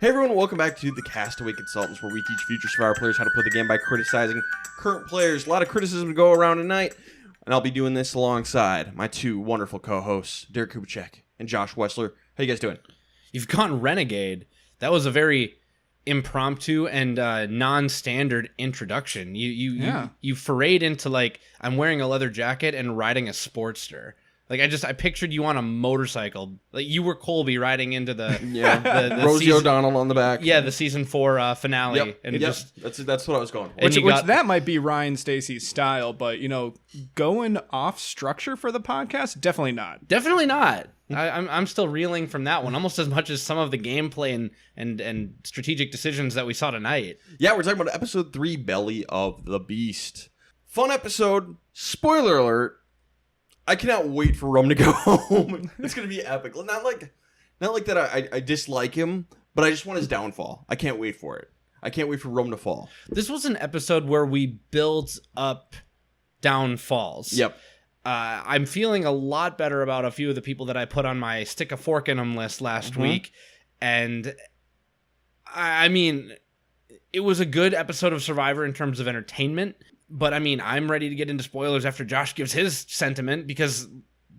Hey everyone, welcome back to the Castaway Consultants, where we teach future Survivor players how to play the game by criticizing current players. A lot of criticism to go around tonight, and I'll be doing this alongside my two wonderful co-hosts, Derek Kubicek and Josh Wessler. How you guys doing? You've gone renegade. That was a very impromptu and non-standard introduction. You forayed into like, I'm wearing a leather jacket and riding a Sportster. Like I pictured you on a motorcycle. Like you were Colby riding into the the Rosie O'Donnell on the back. Yeah, the season 4 finale. Yep. And that's what I was going for. Which that might be Ryan Stacy's style, but going off structure for the podcast, definitely not. Definitely not. I'm still reeling from that one, almost as much as some of the gameplay and strategic decisions that we saw tonight. Yeah, we're talking about episode 3, Belly of the Beast. Fun episode. Spoiler alert. I cannot wait for Rome to go home. It's gonna be epic. Not like that. I dislike him, but I just want his downfall. I can't wait for it. I can't wait for Rome to fall. This was an episode where we built up downfalls. Yep. I'm feeling a lot better about a few of the people that I put on my stick a fork in them list last week, and I mean, it was a good episode of Survivor in terms of entertainment. But I mean, I'm ready to get into spoilers after Josh gives his sentiment because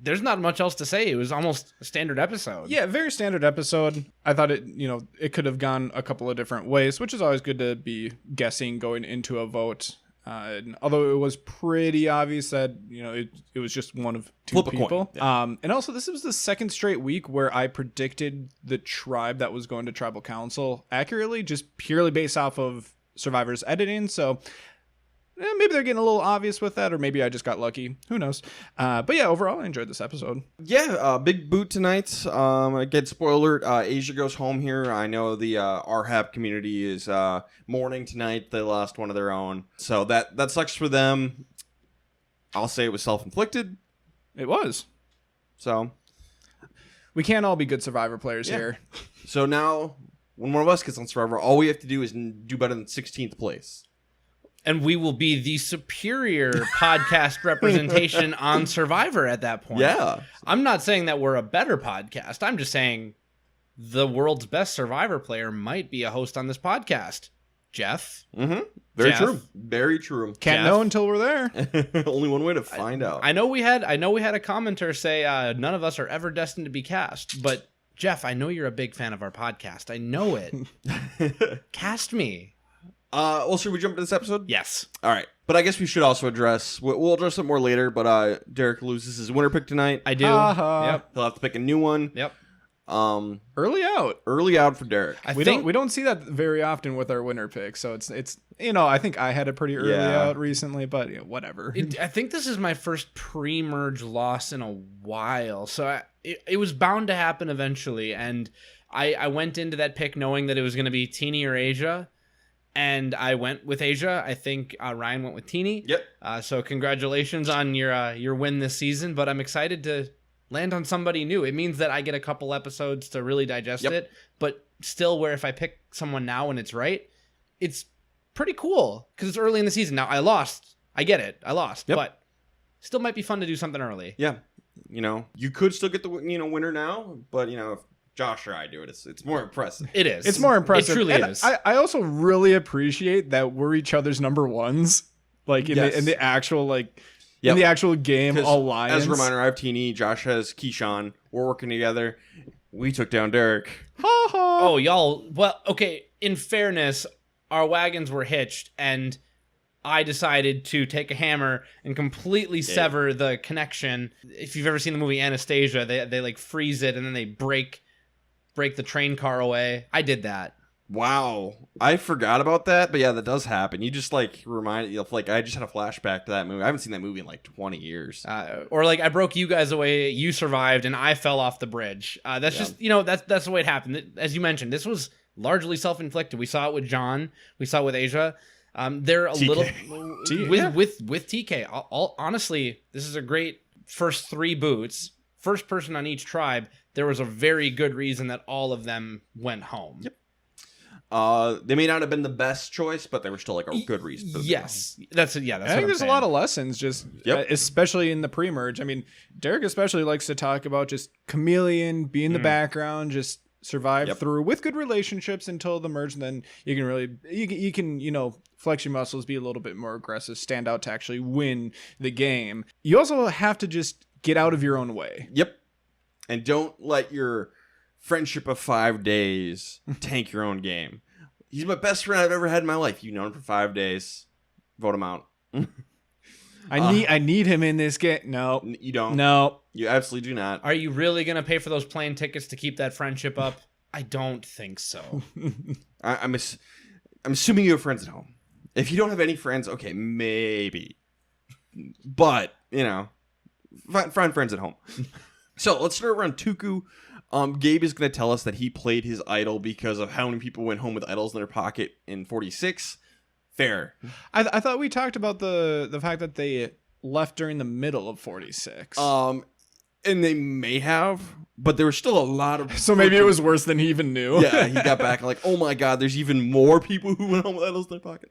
there's not much else to say. It was almost a standard episode. Yeah, very standard episode. I thought it could have gone a couple of different ways, which is always good to be guessing going into a vote. Although it was pretty obvious that it was just one of two people. Yeah. And also this was the second straight week where I predicted the tribe that was going to tribal council accurately, just purely based off of Survivor's editing. So maybe they're getting a little obvious with that, or maybe I just got lucky. Who knows? But yeah, overall, I enjoyed this episode. Yeah, big boot tonight. Again, spoiler alert, Asia goes home here. I know the RHAP community is mourning tonight. They lost one of their own. So that sucks for them. I'll say it was self-inflicted. It was. So we can't all be good Survivor players here. So now, when one of us gets on Survivor, all we have to do is do better than 16th place. And we will be the superior podcast representation on Survivor at that point. Yeah. I'm not saying that we're a better podcast. I'm just saying the world's best Survivor player might be a host on this podcast. Jeff. Mm-hmm. Very true. Very true. Can't know until we're there. Only one way to find out. I know we had a commenter say none of us are ever destined to be cast, but Jeff, I know you're a big fan of our podcast. I know it. Cast me. Well, should we jump into this episode? Yes. All right. But I guess we should also address, we'll address it more later, but Derek loses his winner pick tonight. I do. Yep. He'll have to pick a new one. Yep. Early out for Derek. We don't see that very often with our winner pick, so it's I think I had a pretty early out recently, but whatever. I think this is my first pre-merge loss in a while, so it was bound to happen eventually, and I went into that pick knowing that it was going to be Teeny or Asia. And I went with Asia. I think Ryan went with Teeny. Yep. So congratulations on your win this season. But I'm excited to land on somebody new. It means that I get a couple episodes to really digest it. But still, where if I pick someone now and it's right, it's pretty cool because it's early in the season. Now I lost. I get it. I lost. Yep. But still might be fun to do something early. Yeah. You could still get the winner now, but if Josh or I do it, it's more impressive. It is. It's more impressive. It truly is. I also really appreciate that we're each other's number ones, like in the actual in the actual game alliance. As a reminder, I have Teeny, Josh has Keyshawn. We're working together. We took down Derek. Ha ha. Oh, y'all. Well, okay. In fairness, our wagons were hitched, and I decided to take a hammer and completely sever the connection. If you've ever seen the movie Anastasia, they like freeze it and then they break the train car away. I did that. Wow. I forgot about that, but yeah, that does happen. You just remind you I just had a flashback to that movie. I haven't seen that movie in 20 years. Or I broke you guys away, you survived, and I fell off the bridge. That's just, that's the way it happened. As you mentioned, this was largely self-inflicted. We saw it with John. We saw it with Asia. They're a TK. little with TK. Honestly, this is a great first 3 boots. First person on each tribe. There was a very good reason that all of them went home. Yep. They may not have been the best choice, but they were still a good reason. Yes, that's I think there's a lot of lessons, just especially in the pre-merge. I mean, Derek especially likes to talk about just chameleon, be in the background, just survive through with good relationships until the merge, and then you can really you can flex your muscles, be a little bit more aggressive, stand out to actually win the game. You also have to just get out of your own way. Yep. And don't let your friendship of 5 days tank your own game. He's my best friend I've ever had in my life. You've known him for 5 days. Vote him out. I need him in this game. No. You don't. No. You absolutely do not. Are you really going to pay for those plane tickets to keep that friendship up? I don't think so. I'm assuming you have friends at home. If you don't have any friends, okay, maybe. But, find friends at home. So let's start around Tuku. Gabe is going to tell us that he played his idol because of how many people went home with idols in their pocket in 46. Fair. I thought we talked about the fact that they left during the middle of 46. And they may have, but there was still a lot of... So maybe it was worse than he even knew. Yeah, he got back like, oh my god, there's even more people who went home with idols in their pocket.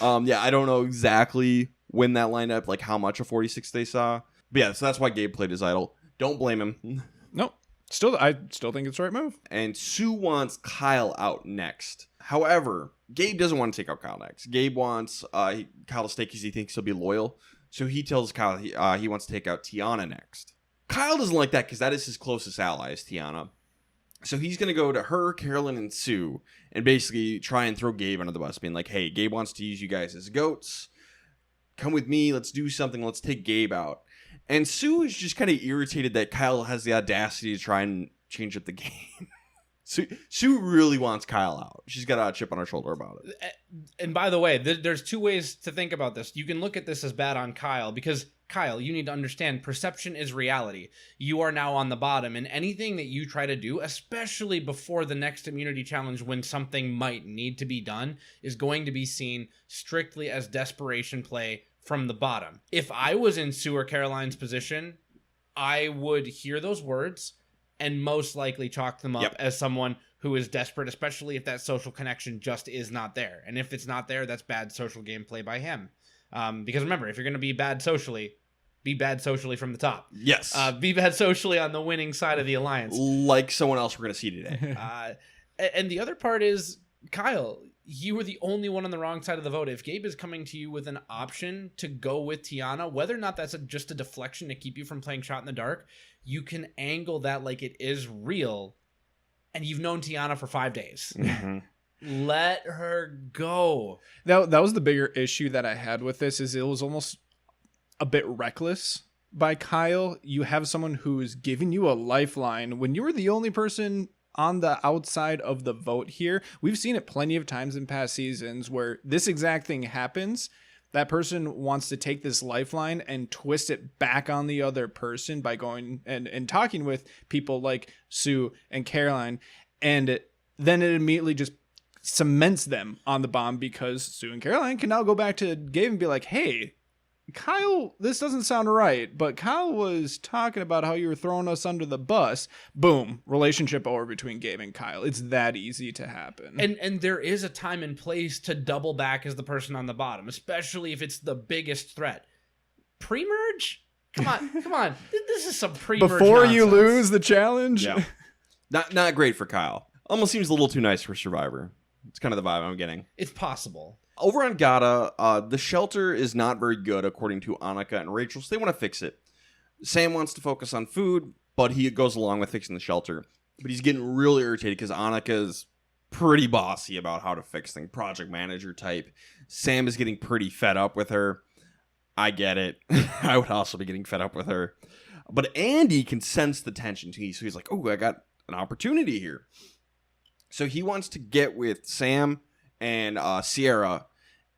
I don't know exactly when that lined up, like how much of 46 they saw. But yeah, so that's why Gabe played his idol. Don't blame him. No. I still think it's the right move. And Sue wants Kyle out next. However, Gabe doesn't want to take out Kyle next. Gabe wants Kyle to stay because he thinks he'll be loyal. So he tells Kyle he wants to take out Tiana next. Kyle doesn't like that because that is his closest ally, is Tiana. So he's going to go to her, Carolyn, and Sue and basically try and throw Gabe under the bus, being like, hey, Gabe wants to use you guys as goats. Come with me. Let's do something. Let's take Gabe out. And Sue is just kind of irritated that Kyle has the audacity to try and change up the game. Sue really wants Kyle out. She's got a chip on her shoulder about it. And by the way, there's two ways to think about this. You can look at this as bad on Kyle because, Kyle, you need to understand perception is reality. You are now on the bottom, and anything that you try to do, especially before the next immunity challenge when something might need to be done, is going to be seen strictly as desperation play from the bottom. If I was in Sue or Caroline's position, I would hear those words and most likely chalk them up as someone who is desperate, especially if that social connection just is not there. And if it's not there, that's bad social gameplay by him. Because remember, if you're going to be bad socially from the top. Yes. Be bad socially on the winning side of the alliance. Like someone else we're going to see today. And the other part is, Kyle, you were the only one on the wrong side of the vote. If Gabe is coming to you with an option to go with Tiana, whether or not that's just a deflection to keep you from playing Shot in the Dark, you can angle that like it is real. And you've known Tiana for 5 days. Mm-hmm. Let her go. That was the bigger issue that I had with this, is it was almost a bit reckless by Kyle. You have someone who's giving you a lifeline when you were the only person on the outside of the vote here. We've seen it plenty of times in past seasons where this exact thing happens. That person wants to take this lifeline and twist it back on the other person by going and talking with people like Sue and Caroline. And then it immediately just cements them on the bomb because Sue and Caroline can now go back to Gabe and be like, hey, Kyle, this doesn't sound right, but Kyle was talking about how you were throwing us under the bus. Boom, relationship over between Gabe and Kyle. It's that easy to happen. And there is a time and place to double back as the person on the bottom, especially if it's the biggest threat. Pre-merge? Come on. This is some pre-merge before nonsense. You lose the challenge? Yeah. Not great for Kyle. Almost seems a little too nice for Survivor. It's kind of the vibe I'm getting. It's possible. Over on Gata, the shelter is not very good, according to Annika and Rachel, so they want to fix it. Sam wants to focus on food, but he goes along with fixing the shelter. But he's getting really irritated because Annika's pretty bossy about how to fix things, project manager type. Sam is getting pretty fed up with her. I get it. I would also be getting fed up with her. But Andy can sense the tension, so he's like, oh, I got an opportunity here. So he wants to get with Sam and Sierra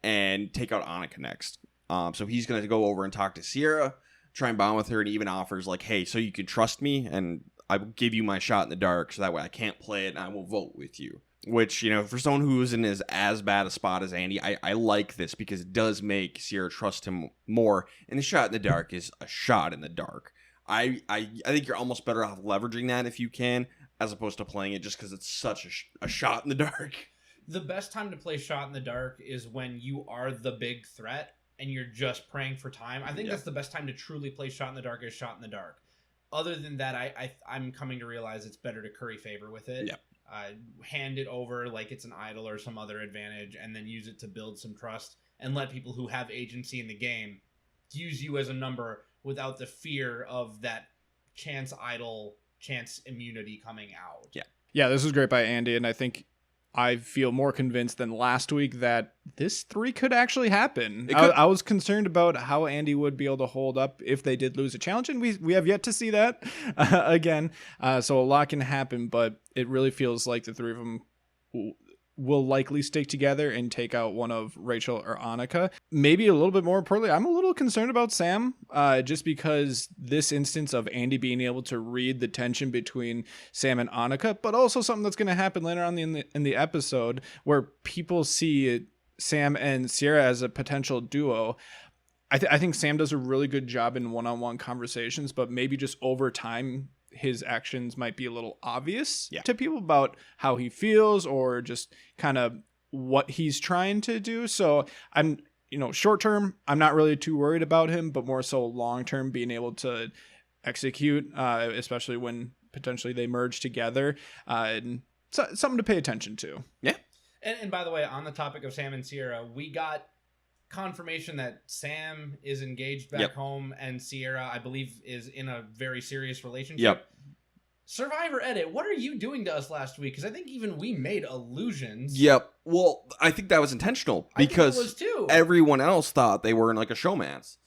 and take out Annika next. So he's going to go over and talk to Sierra, try and bond with her, and even offers like, hey, so you can trust me and I will give you my shot in the dark so that way I can't play it and I will vote with you. Which, for someone who isn't as bad a spot as Andy, I like this because it does make Sierra trust him more. And the shot in the dark is a shot in the dark. I think you're almost better off leveraging that if you can, as opposed to playing it just because it's such a shot in the dark. The best time to play Shot in the Dark is when you are the big threat and you're just praying for time. I think that's the best time to truly play Shot in the Dark, is Shot in the Dark. Other than that, I'm coming to realize it's better to curry favor with it. Yeah. hand it over like it's an idol or some other advantage, and then use it to build some trust and let people who have agency in the game use you as a number without the fear of that chance idol, chance immunity coming out. Yeah, this was great by Andy, and I think I feel more convinced than last week that this 3 could actually happen. I was concerned about how Andy would be able to hold up if they did lose a challenge, and we have yet to see that again. So a lot can happen, but it really feels like the 3 of them will likely stick together and take out one of Rachel or Annika. Maybe a little bit more importantly, I'm a little concerned about Sam, just because this instance of Andy being able to read the tension between Sam and Annika, but also something that's going to happen later on in the episode where people see Sam and Sierra as a potential duo. I think Sam does a really good job in one-on-one conversations, but maybe just over time, his actions might be a little obvious to people about how he feels or just kind of what he's trying to do. So I'm, short term, I'm not really too worried about him, but more so long term, being able to execute, especially when potentially they merge together, and something to pay attention to. Yeah. And by the way, on the topic of Sam and Sierra, we got confirmation that Sam is engaged back home and Sierra, I believe, is in a very serious relationship. Survivor Edit, what are you doing to us last week? Because I think even we made allusions. Well, I think that was intentional because I think it was too. Everyone else thought they were in like a showmance.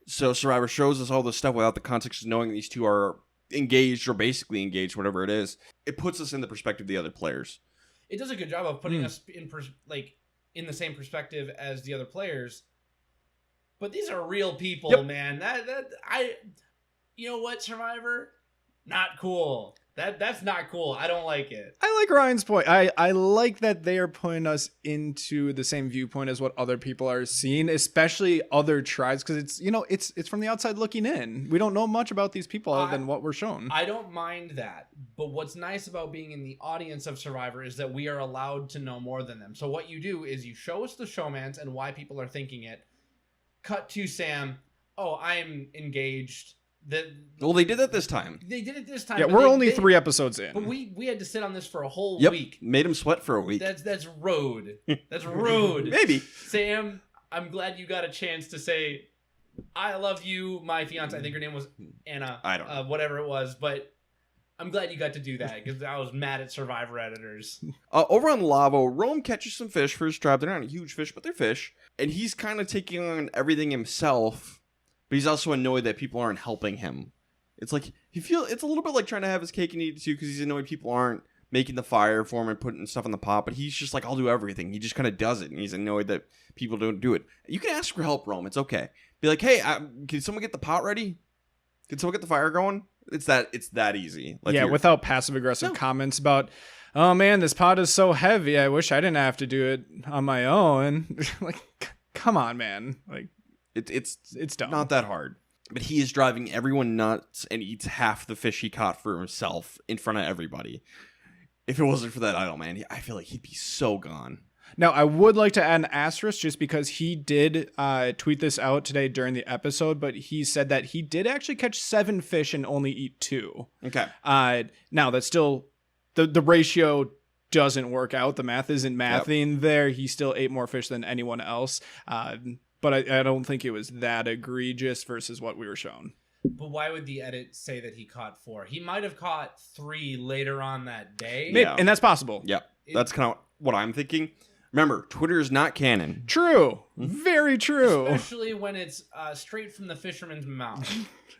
So Survivor shows us all this stuff without the context of knowing these two are engaged or basically engaged, whatever it is. It puts us in the perspective of the other players. It does a good job of putting us in the same perspective as the other players, but these are real people, man. You know what, Survivor? Not cool. That's not cool. I don't like it. I like Ryan's point. I like that they are putting us into the same viewpoint as what other people are seeing, especially other tribes, because it's from the outside looking in. We don't know much about these people other than what we're shown. I don't mind that, but what's nice about being in the audience of Survivor is that we are allowed to know more than them. So what you do is you show us the showmance and why people are thinking it. Cut to Sam. Oh, I'm engaged. Well, they did that this time. They did it this time. Yeah, we're only 3 episodes in. But we had to sit on this for a whole week. Made him sweat for a week. That's rude. That's rude. Maybe. Sam, I'm glad you got a chance to say, I love you, my fiance. I think her name was Anna. I don't know. Whatever it was, but I'm glad you got to do that because I was mad at Survivor editors. Over on Lavo, Rome catches some fish for his tribe. They're not huge fish, but they're fish. And he's kind of taking on everything himself. But he's also annoyed that people aren't helping him. It's like it's a little bit like trying to have his cake and eat it too, because he's annoyed people aren't making the fire for him and putting stuff in the pot. But he's just like, I'll do everything. He just kind of does it, and he's annoyed that people don't do it. You can ask for help, Rome. It's okay. Be like, hey, can someone get the pot ready? Can someone get the fire going? It's that easy. Like without passive aggressive comments about, oh man, this pot is so heavy. I wish I didn't have to do it on my own. Like, come on, man. Like. It's dumb. Not that hard. But he is driving everyone nuts and eats half the fish he caught for himself in front of everybody. If it wasn't for that idol, man, I feel like he'd be so gone. Now, I would like to add an asterisk just because he did tweet this out today during the episode, but he said that he did actually catch 7 fish and only eat 2. Okay. Now, that's still... The ratio doesn't work out. The math isn't mathing there. He still ate more fish than anyone else. But I don't think it was that egregious versus what we were shown. But why would the edit say that he caught 4? He might have caught 3 later on that day. Maybe, and that's possible. Yeah, that's kind of what I'm thinking. Remember, Twitter is not canon. True. Very true. Especially when it's straight from the fisherman's mouth.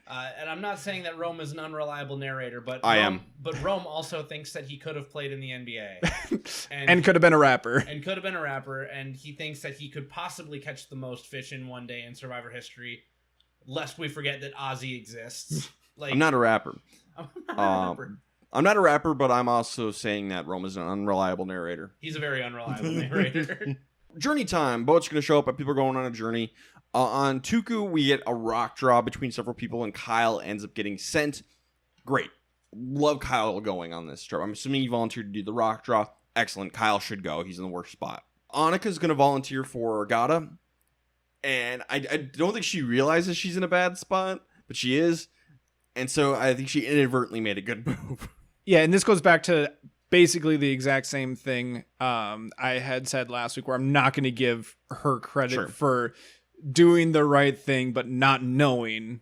And I'm not saying that Rome is an unreliable narrator, but I am. But Rome also thinks that he could have played in the NBA. And could have been a rapper. And he thinks that he could possibly catch the most fish in one day in Survivor history, lest we forget that Ozzy exists. I'm not a rapper. I'm not a rapper. But I'm also saying that Rome is an unreliable narrator. He's a very unreliable narrator. Journey time. Boat's going to show up, but people are going on a journey. On Tuku, we get a rock draw between several people, and Kyle ends up getting sent. Great. Love Kyle going on this trip. I'm assuming he volunteered to do the rock draw. Excellent. Kyle should go. He's in the worst spot. Annika's going to volunteer for Agata, and I don't think she realizes she's in a bad spot, but she is. And so I think she inadvertently made a good move. Yeah, and this goes back to basically the exact same thing I had said last week, where I'm not going to give her credit for doing the right thing, but not knowing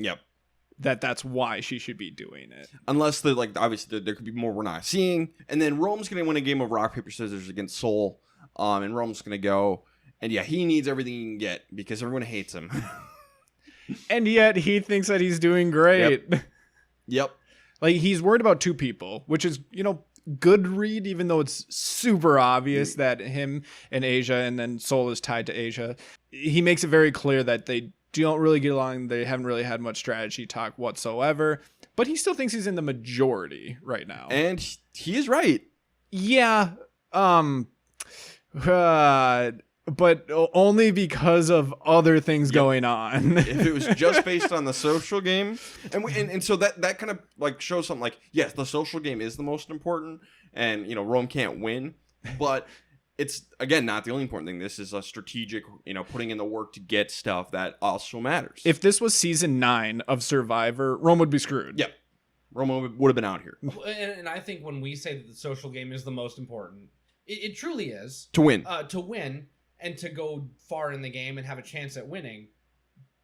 that that's why she should be doing it. Unless obviously there could be more we're not seeing. And then Rome's going to win a game of rock, paper, scissors against Soul. And Rome's going to go. And yeah, he needs everything he can get because everyone hates him. And yet he thinks that he's doing great. Yep. Like, he's worried about two people, which is, good read, even though it's super obvious that him and Asia, and then Soul is tied to Asia. He makes it very clear that they don't really get along. They haven't really had much strategy talk whatsoever. But he still thinks he's in the majority right now. And he is right. Yeah. But only because of other things going on. If it was just based on the social game, and so that kind of shows something like, yes, the social game is the most important, and Rome can't win, but it's again not the only important thing. This is a strategic, putting in the work to get stuff that also matters. If this was season 9 of Survivor, Rome would be screwed. Yep, Rome would have been out here. And I think when we say that the social game is the most important, it truly is to win. And to go far in the game and have a chance at winning.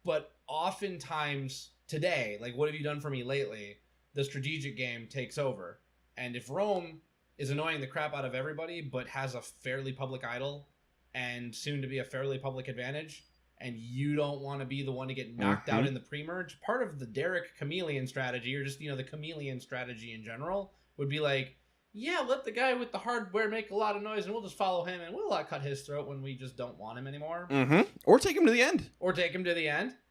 But oftentimes today, what have you done for me lately? The strategic game takes over. And if Rome is annoying the crap out of everybody, but has a fairly public idol and soon to be a fairly public advantage, and you don't want to be the one to get knocked out in the pre-merge, part of the Derek chameleon strategy, or just, the chameleon strategy in general, would be yeah, let the guy with the hardware make a lot of noise, and we'll just follow him, and we'll cut his throat when we just don't want him anymore. Or take him to the end.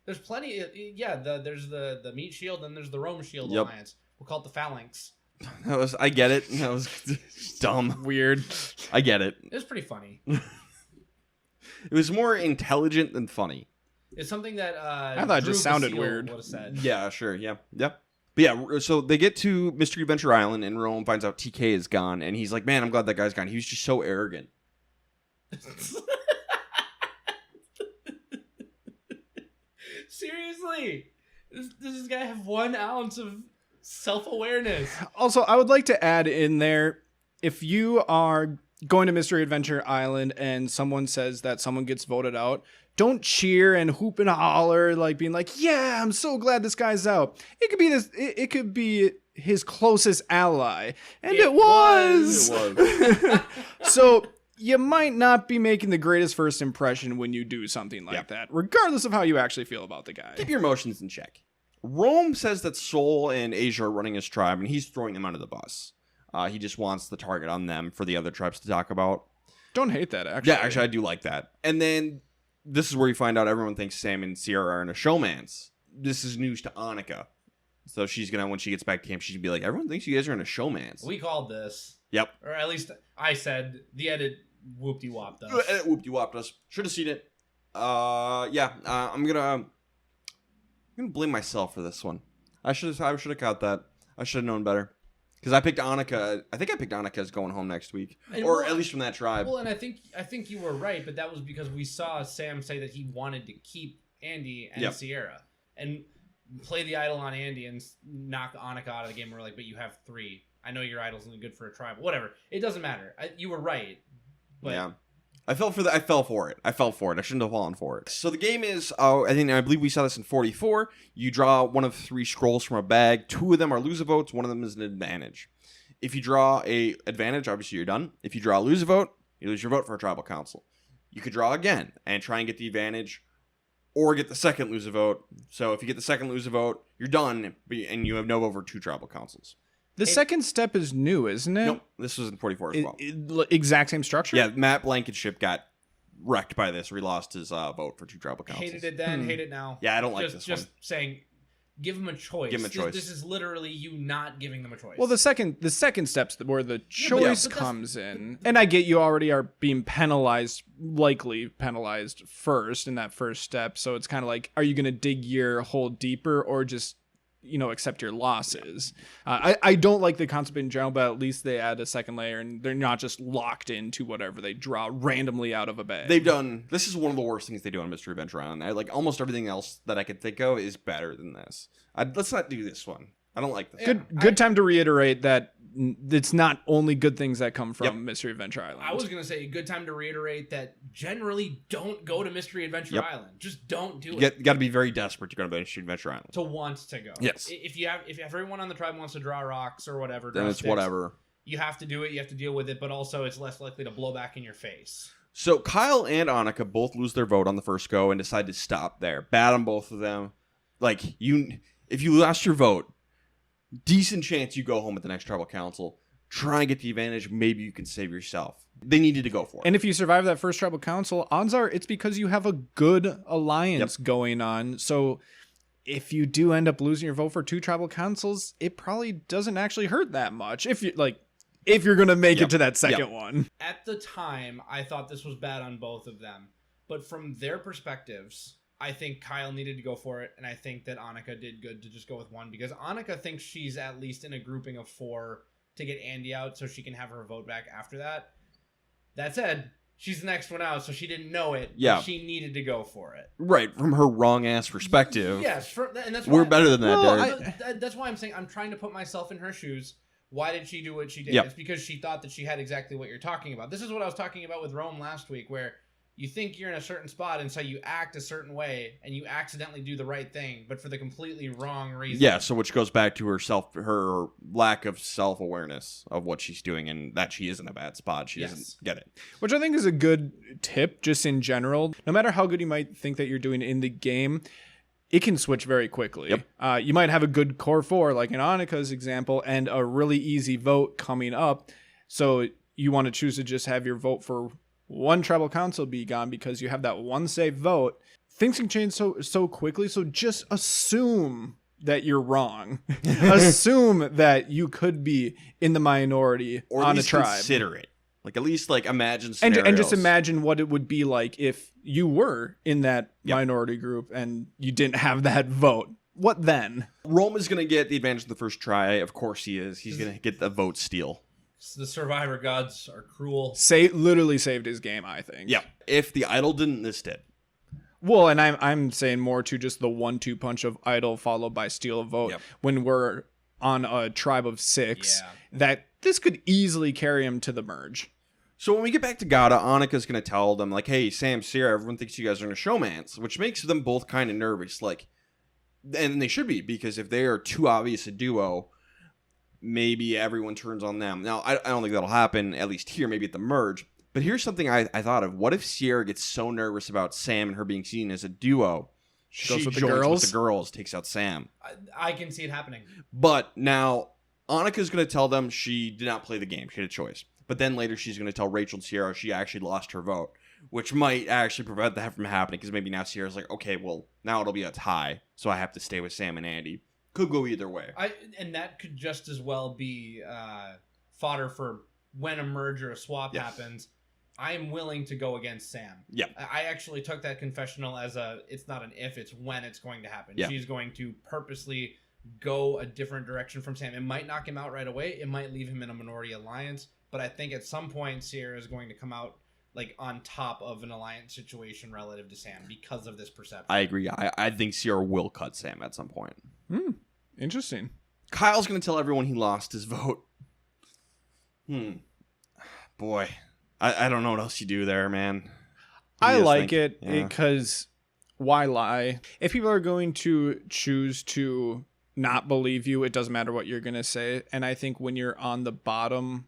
There's plenty. There's the Meat Shield, and there's the Rome Shield Alliance. We'll call it the Phalanx. I get it. That was dumb. Weird. I get it. It was pretty funny. It was more intelligent than funny. It's something that I thought it just sounded weird. Would have said. Yeah, sure. Yeah. But yeah, so they get to Mystery Adventure Island, and Rome finds out TK is gone, and he's like, man, I'm glad that guy's gone. He was just so arrogant. Seriously? Does this guy have 1 ounce of self-awareness? Also, I would like to add in there, if you are going to Mystery Adventure Island and someone says that someone gets voted out, don't cheer and hoop and holler, being yeah, I'm so glad this guy's out. It could be it could be his closest ally. And it was. So you might not be making the greatest first impression when you do something like that, regardless of how you actually feel about the guy. Keep your emotions in check. Rome says that Soul and Asia are running his tribe, and he's throwing them under the bus. He just wants the target on them for the other tribes to talk about. Don't hate that, actually. Yeah, actually, I do like that. And then this is where you find out everyone thinks Sam and Sierra are in a showmance. This is news to Annika. So she's going to, when she gets back to camp, she's going to be like, everyone thinks you guys are in a showmance. We called this. Yep. Or at least I said, the edit whoop-de-wopped us. The edit whoop-de-wopped us. Should have seen it. I'm going to blame myself for this one. I should have caught that. I should have known better. Because I picked Annika. I think I picked Annika as going home next week, or at least from that tribe. Well, and I think you were right, but that was because we saw Sam say that he wanted to keep Andy and Sierra and play the idol on Andy and knock Annika out of the game. We're like, but you have 3. I know your idol's only good for a tribe. Whatever. It doesn't matter. You were right. But yeah. I fell for it. I shouldn't have fallen for it. So the game is, I believe we saw this in 44. You draw one of 3 scrolls from a bag. 2 of them are lose a votes. 1 of them is an advantage. If you draw a advantage, obviously you're done. If you draw a lose a vote, you lose your vote for a tribal council. You could draw again and try and get the advantage or get the second lose a vote. So if you get the second lose a vote, you're done and you have no vote for 2 tribal councils. The second step is new, isn't it? Nope. This was in 44 as well. Exact same structure? Yeah, Matt Blankenship got wrecked by this, where he lost his vote for 2 tribal councils. Hated it then, hate it now. Yeah, I don't like this one. Just saying, give him a choice. Give him a choice. This is literally you not giving them a choice. Well, the second step's where the choice comes in. And I get you already are being likely penalized first in that first step. So it's kind of like, are you going to dig your hole deeper or just accept your losses? I don't like the concept in general, but at least they add a second layer and they're not just locked into whatever they draw randomly out of a bag. This is one of the worst things they do on Mystery Adventure Island. Almost everything else that I could think of is better than this. Let's not do this one. I don't like this. Good time to reiterate that it's not only good things that come from Mystery Adventure Island. I was going to say a good time to reiterate that generally don't go to Mystery Adventure Island. Just don't do it. You got to be very desperate to go to Mystery Adventure Island. To want to go. Yes. If everyone on the tribe wants to draw rocks or whatever, then it's whatever. You have to do it. You have to deal with it, but also it's less likely to blow back in your face. So Kyle and Annika both lose their vote on the first go and decide to stop there. Bad on both of them. Like, if you lost your vote, decent chance you go home at the next tribal council. Try and get the advantage. Maybe you can save yourself. They needed to go for it. And if you survive that first tribal council, odds are it's because you have a good alliance going on. So if you do end up losing your vote for 2 tribal councils, it probably doesn't actually hurt that much. If you're going to make it to that second one. At the time, I thought this was bad on both of them. But from their perspectives, I think Kyle needed to go for it, and I think that Annika did good to just go with 1, because Annika thinks she's at least in a grouping of 4 to get Andy out so she can have her vote back after that. That said, she's the next one out, so she didn't know it. Yeah. She needed to go for it. Right, from her wrong-ass perspective. Yes, and that's we're better than that, Derek. That's why I'm saying I'm trying to put myself in her shoes. Why did she do what she did? Yep. It's because she thought that she had exactly what you're talking about. This is what I was talking about with Rome last week, where you think you're in a certain spot, and so you act a certain way, and you accidentally do the right thing, but for the completely wrong reason. Yeah, so which goes back to her lack of self-awareness of what she's doing, and that she is in a bad spot. She doesn't get it. Which I think is a good tip, just in general. No matter how good you might think that you're doing in the game, it can switch very quickly. Yep. You might have a good core 4, like in Annika's example, and a really easy vote coming up. So you want to choose to just have your vote for 1 tribal council be gone because you have that 1 safe vote. Things can change so quickly, so just assume that you're wrong. Assume that you could be in the minority or on a tribe. Consider it. Like, at least, like, imagine scenarios. And just imagine what it would be like if you were in that minority group and you didn't have that vote. What then? Rome is going to get the advantage in the first try. Of course he is. He's going to get the vote steal. The survivor gods are cruel. Literally saved his game, I think. Yeah. If the idol didn't, this did. Well, and I'm saying more to just the 1-2 punch of idol followed by steal a vote when we're on a tribe of 6. That this could easily carry him to the merge. So when we get back to Gada, Annika's going to tell them, like, hey, Sam, Sierra, everyone thinks you guys are in a showmance, which makes them both kind of nervous. Like, and they should be, because if they are too obvious a duo, maybe everyone turns on them. Now, I don't think that'll happen, at least here, maybe at the merge. But here's something I thought of. What if Sierra gets so nervous about Sam and her being seen as a duo, she goes with the joins girls? with the girls, takes out Sam. I can see it happening. But now, Annika's going to tell them she did not play the game. She had a choice. But then later she's going to tell Rachel and Sierra she actually lost her vote, which might actually prevent that from happening, because maybe now Sierra's like, okay, well, now it'll be a tie, so I have to stay with Sam and Andy. Could go either way. And that could just as well be fodder for when a merge or a swap happens. I am willing to go against Sam. Yeah. I actually took that confessional as it's not an if, it's when it's going to happen. Yeah. She's going to purposely go a different direction from Sam. It might knock him out right away. It might leave him in a minority alliance. But I think at some point Sierra is going to come out like on top of an alliance situation relative to Sam because of this perception. I agree. I think Sierra will cut Sam at some point. Interesting. Kyle's going to tell everyone he lost his vote. Boy, I don't know what else you do there, man. I like it because why lie? If people are going to choose to not believe you, it doesn't matter what you're going to say. And I think when you're on the bottom,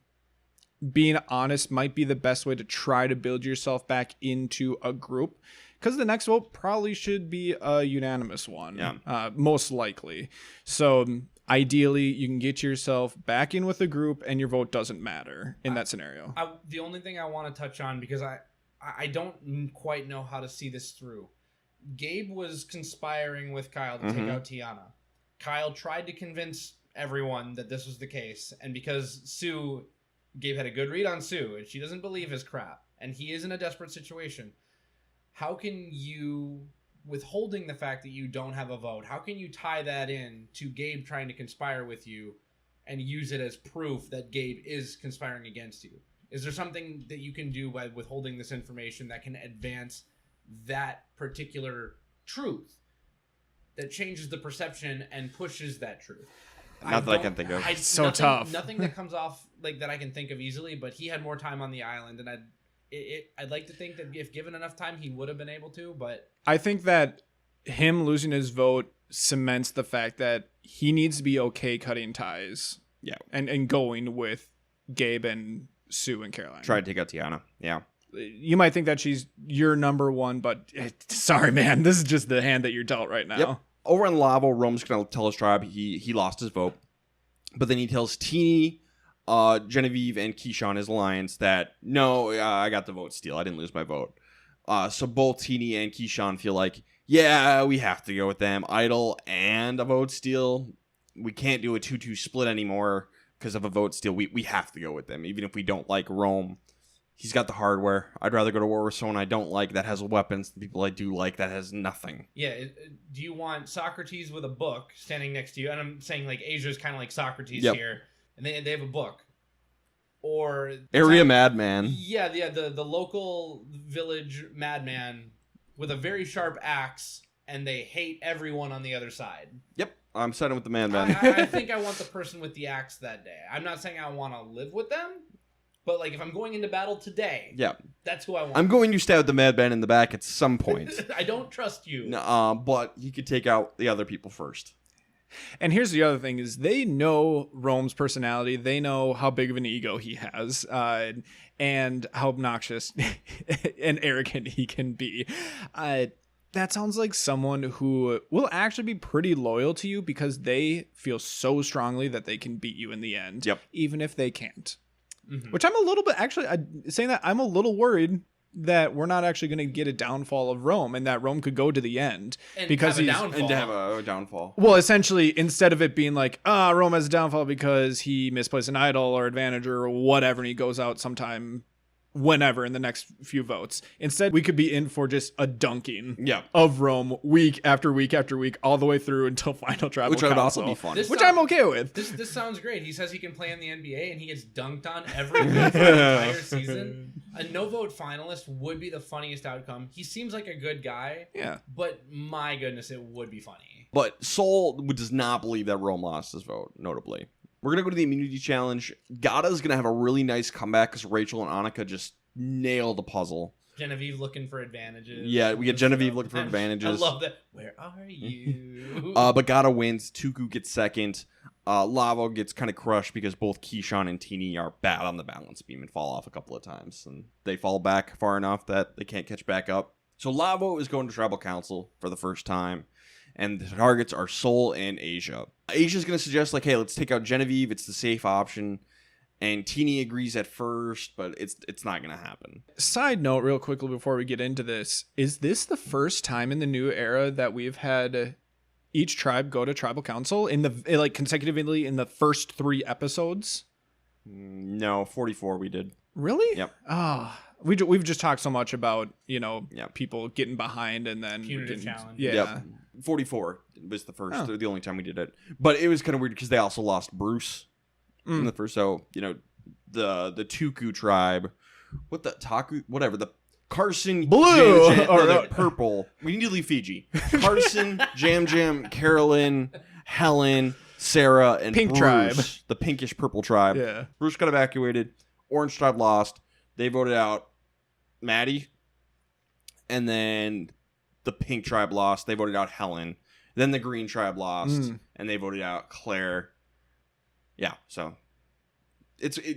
being honest might be the best way to try to build yourself back into a group, because the next vote probably should be a unanimous one, most likely. So ideally, you can get yourself back in with a group and your vote doesn't matter in that scenario. The only thing I want to touch on, because I don't quite know how to see this through. Gabe was conspiring with Kyle to take out Tiana. Kyle tried to convince everyone that this was the case, and because Gabe had a good read on Sue, and she doesn't believe his crap, and he is in a desperate situation. How can you, withholding the fact that you don't have a vote, how can you tie that in to Gabe trying to conspire with you and use it as proof that Gabe is conspiring against you? Is there something that you can do by withholding this information that can advance that particular truth, that changes the perception and pushes that truth? Not that I can think of. So tough. Nothing that comes off like that I can think of easily. But he had more time on the island, and I'd like to think that if given enough time, he would have been able to. But I think that him losing his vote cements the fact that he needs to be okay cutting ties. Yeah. And going with Gabe and Sue and Caroline. Try to take out Tiana. Yeah. You might think that she's your number one, but sorry, man. This is just the hand that you're dealt right now. Yep. Over on Lavo, Rome's going to tell his tribe he lost his vote. But then he tells Teeny, Genevieve, and Keyshawn, his alliance, that, no, I got the vote steal. I didn't lose my vote. So both Teeny and Keyshawn feel like, yeah, we have to go with them. Idol and a vote steal. We can't do a 2-2 split anymore because of a vote steal. We have to go with them, even if we don't like Rome. He's got the hardware. I'd rather go to war with someone I don't like that has weapons than people I do like that has nothing. Yeah, do you want Socrates with a book standing next to you? And I'm saying like Asia's kind of like Socrates here, and they have a book. Or Area Madman. Yeah, the local village madman with a very sharp axe, and they hate everyone on the other side. Yep, I'm siding with the Madman. I think I want the person with the axe that day. I'm not saying I want to live with them. But, like, if I'm going into battle today, that's who I want. I'm going to stab the Madman in the back at some point. I don't trust you. But he could take out the other people first. And here's the other thing is they know Rome's personality. They know how big of an ego he has and how obnoxious and arrogant he can be. That sounds like someone who will actually be pretty loyal to you because they feel so strongly that they can beat you in the end, even if they can't. Mm-hmm. Which I'm a little bit, actually, saying that, I'm a little worried that we're not actually going to get a downfall of Rome and that Rome could go to the end. And because have a downfall. Well, essentially, instead of it being like, Rome has a downfall because he misplaced an idol or advantage or whatever, and he goes out sometime whenever in the next few votes. Instead, we could be in for just a dunking of Rome week after week after week, all the way through until final tribal council. Which would also be fun. Which I'm okay with. This sounds great. He says he can play in the NBA, and he gets dunked on every week for the entire season. A no-vote finalist would be the funniest outcome. He seems like a good guy. Yeah. But my goodness, it would be funny. But Sol does not believe that Rome lost his vote, notably. We're going to go to the immunity challenge. Gada's going to have a really nice comeback because Rachel and Annika just nailed the puzzle. Genevieve looking for advantages. Yeah, we get Genevieve looking for advantages. I love that. Where are you? But Gada wins. Tuku gets second. Lavo gets kind of crushed because both Keyshawn and Teeny are bad on the balance beam and fall off a couple of times. And they fall back far enough that they can't catch back up. So Lavo is going to tribal council for the first time. And the targets are Sol and Asia. Asia's going to suggest, like, hey, let's take out Genevieve. It's the safe option. And Teeny agrees at first, but it's not going to happen. Side note, real quickly before we get into this, is this the first time in the new era that we've had each tribe go to tribal council in the like consecutively in the first 3 episodes? No, 44 we did. Really? Yep. We've just talked so much about, people getting behind and then punitive challenge. Yeah. Yep. 44 was the first, the only time we did it. But it was kind of weird because they also lost Bruce in the first. So, the Tuku tribe, what the Taku, whatever, the Carson, Blue, the purple. We need to leave Fiji. Carson, Jam, Carolyn, Helen, Sarah, and Pink Bruce, tribe. the pinkish purple tribe. Yeah. Bruce got evacuated. Orange tribe lost. They voted out Maddie, and then the pink tribe lost. They voted out Helen. Then the green tribe lost, and they voted out Claire. Yeah, so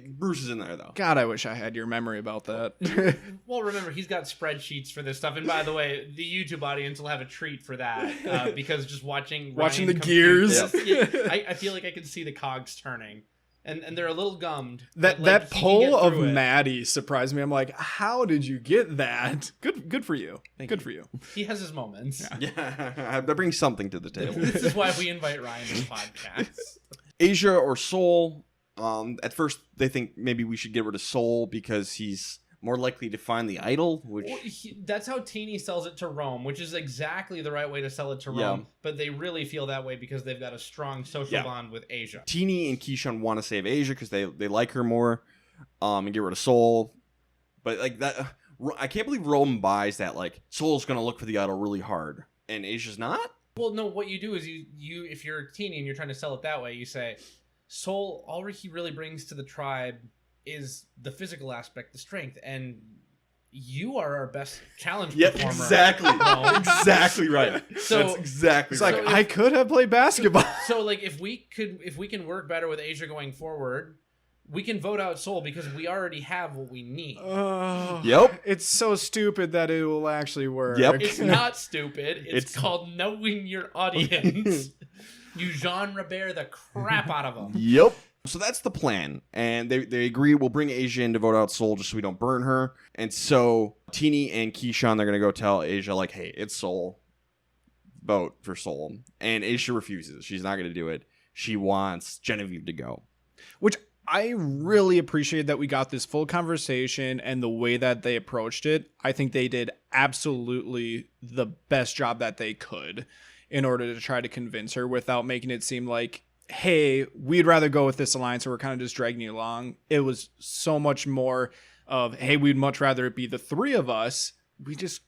Bruce is in there, though. God, I wish I had your memory about that. Well, remember, he's got spreadsheets for this stuff. And by the way, the YouTube audience will have a treat for that because just watching Ryan the gears. I feel like I can see the cogs turning. And they're a little gummed. That poll of Maddie surprised me. I'm like, how did you get that? Good for you. Good for you. He has his moments. Yeah, that brings something to the table. This is why we invite Ryan to the podcast. Asia or Sol. At first, they think maybe we should get rid of Sol because he's more likely to find the idol. Which that's how Teeny sells it to Rome, which is exactly the right way to sell it to Rome. Yeah. But they really feel that way because they've got a strong social bond with Asia. Teeny and Keyshawn want to save Asia because they like her more, and get rid of Sol. But like that, I can't believe Rome buys that. Like Sol's gonna look for the idol really hard, and Asia's not. Well, no, what you do is you if you're a teeny and you're trying to sell it that way, you say, Soul, all he really brings to the tribe is the physical aspect, the strength, and you are our best challenge performer. Exactly. Exactly right. So that's exactly It's right. like, I could have played basketball. So like if we can work better with Asia going forward, we can vote out Soul because we already have what we need. Yep. It's so stupid that it will actually work. Yep. It's not stupid. It's called knowing your audience. You Jean Robert the crap out of them. Yep. So that's the plan. And they agree we'll bring Asia in to vote out Soul just so we don't burn her. And so Teeny and Keyshawn, they're going to go tell Asia, like, hey, it's Soul. Vote for Soul. And Asia refuses. She's not going to do it. She wants Genevieve to go. Which I really appreciate that we got this full conversation and the way that they approached it. I think they did absolutely the best job that they could in order to try to convince her without making it seem like, hey, we'd rather go with this alliance, so we're kind of just dragging you along. It was so much more of, hey, we'd much rather it be the three of us. We just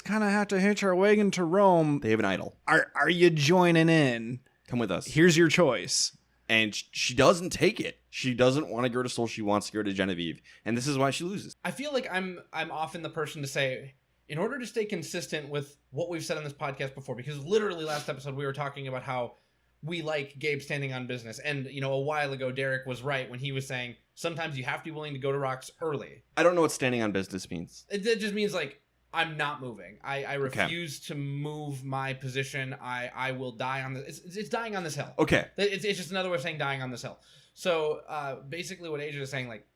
kind of have to hitch our wagon to Rome. They have an idol. Are you joining in? Come with us. Here's your choice. And she doesn't take it. She doesn't want to go to Soul. She wants to go to Genevieve. And this is why she loses. I feel like I'm often the person to say, in order to stay consistent with what we've said on this podcast before, because literally last episode we were talking about how we like Gabe standing on business. And, you know, a while ago, Derek was right when he was saying, sometimes you have to be willing to go to rocks early. I don't know what standing on business means. It just means, like, I'm not moving. I refuse to move my position. I will die on this. It's dying on this hill. Okay. It's just another way of saying dying on this hill. So basically what Asia is saying, like,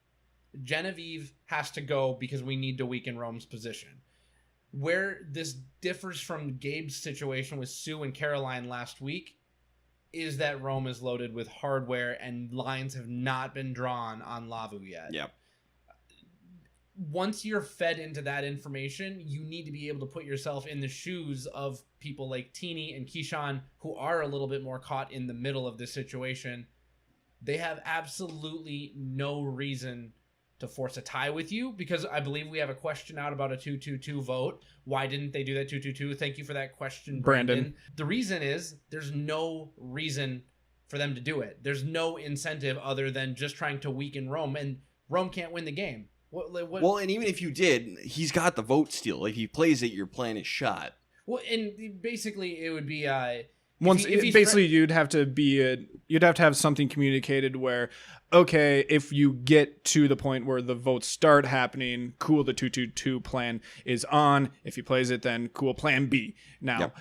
Genevieve has to go because we need to weaken Rome's position. Where this differs from Gabe's situation with Sue and Caroline last week is that Rome is loaded with hardware and lines have not been drawn on Lavu yet. Yep. Once you're fed into that information, you need to be able to put yourself in the shoes of people like Teeny and Keyshawn, who are a little bit more caught in the middle of this situation. They have absolutely no reason to force a tie with you, because I believe we have a question out about a 2-2-2 vote. Why didn't they do that 2-2-2? Thank you for that question, Brandon. The reason is there's no reason for them to do it. There's no incentive other than just trying to weaken Rome, and Rome can't win the game. What? Well, and even if you did, he's got the vote steal. If he plays it, your plan is shot. Well, and basically it would be you'd have to have something communicated where, okay, if you get to the point where the votes start happening, cool, the 2-2-2 plan is on. If he plays it, then cool, plan B. Now,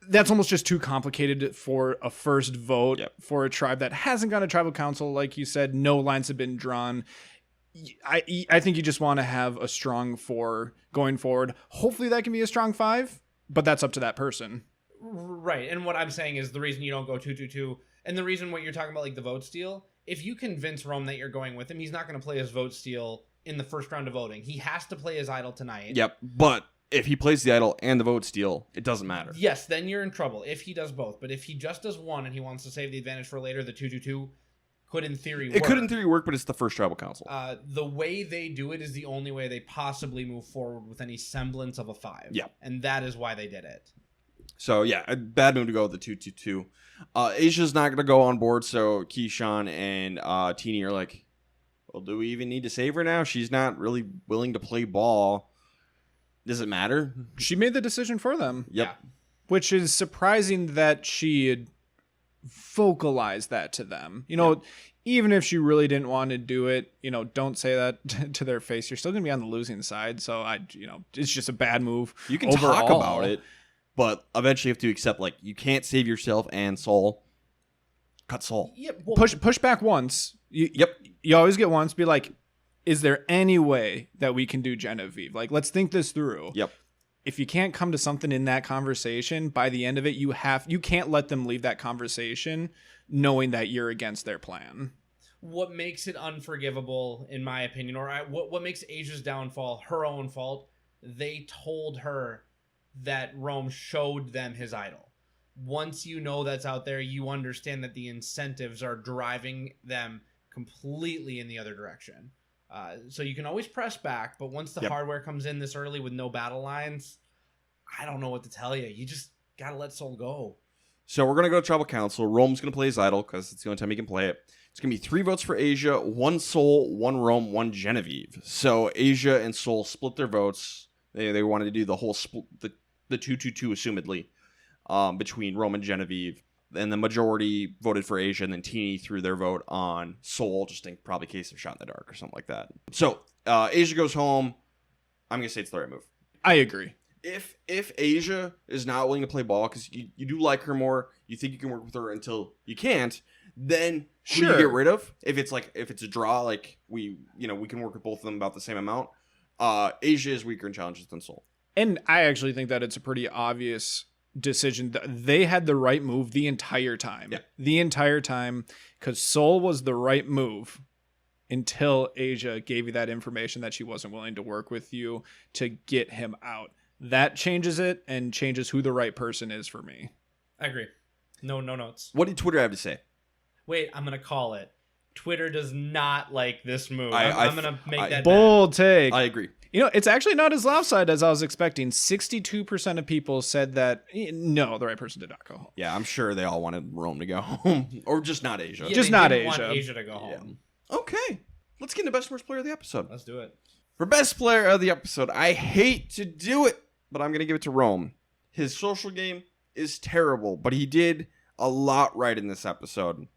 that's almost just too complicated for a first vote for a tribe that hasn't gone to tribal council. Like you said, no lines have been drawn. I think you just want to have a strong 4 going forward. Hopefully that can be a strong 5, but that's up to that person. Right. And what I'm saying is the reason you don't go 2-2-2, and the reason what you're talking about, like the vote steal, if you convince Rome that you're going with him, he's not going to play his vote steal in the first round of voting. He has to play his idol tonight. Yep. But if he plays the idol and the vote steal, it doesn't matter. Yes, then you're in trouble if he does both. But if he just does one and he wants to save the advantage for later, the 2-2-2 could in theory work. It could in theory work, but it's the first tribal council. The way they do it is the only way they possibly move forward with any semblance of a 5. Yeah. And that is why they did it. So, yeah, a bad move to go with the 2-2-2. Asia's not going to go on board, so Keyshawn and Teeny are like, well, do we even need to save her now? She's not really willing to play ball. Does it matter? She made the decision for them. Yep. Yeah. Which is surprising that she had vocalized that to them. You know, even if she really didn't want to do it, you know, don't say that to their face. You're still going to be on the losing side. So, it's just a bad move. You can overall. talk about it, but eventually you have to accept, like, you can't save yourself and Soul. Cut Soul. Yeah, well, Push back once. You always get once. Be like, is there any way that we can do Genevieve? Like, let's think this through. Yep. If you can't come to something in that conversation, by the end of it, you can't let them leave that conversation knowing that you're against their plan. What makes it unforgivable, in my opinion, or what makes Asia's downfall her own fault, they told her that Rome showed them his idol. Once you know that's out there, you understand that the incentives are driving them completely in the other direction. So you can always press back, but once the hardware comes in this early with no battle lines, I don't know what to tell you. You just gotta let Soul go. So we're going to go to Tribal Council. Rome's going to play his idol because it's the only time he can play it. It's going to be 3 votes for Asia, 1 Sol, 1 Rome, 1 Genevieve. So Asia and Sol split their votes. They wanted to do the whole split, the 2-2-2 assumedly, between Rome and Genevieve. And the majority voted for Asia, and then Teeny threw their vote on Sol, just in probably case of shot in the dark or something like that. So Asia goes home. I'm going to say it's the right move. I agree. If Asia is not willing to play ball because you do like her more, you think you can work with her until you can't, then who do you get rid of? If it's a draw, like we can work with both of them about the same amount. Asia is weaker in challenges than Sol. And I actually think that it's a pretty obvious decision. They had the right move the entire time. Yeah. The entire time, because Sol was the right move until Asia gave you that information that she wasn't willing to work with you to get him out. That changes it and changes who the right person is for me. I agree. No notes. What did Twitter have to say? Wait, I'm going to call it. Twitter does not like this move. I'm going to make that bold take. I agree. You know, it's actually not as lopsided as I was expecting. 62% of people said that, no, the right person did not go home. Yeah, I'm sure they all wanted Rome to go home. Or just not Asia. Yeah, just they not didn't Asia. Want Asia to go home. Yeah. Okay. Let's get into best and worst player of the episode. Let's do it. For best player of the episode, I hate to do it, but I'm going to give it to Rome. His social game is terrible, but he did a lot right in this episode.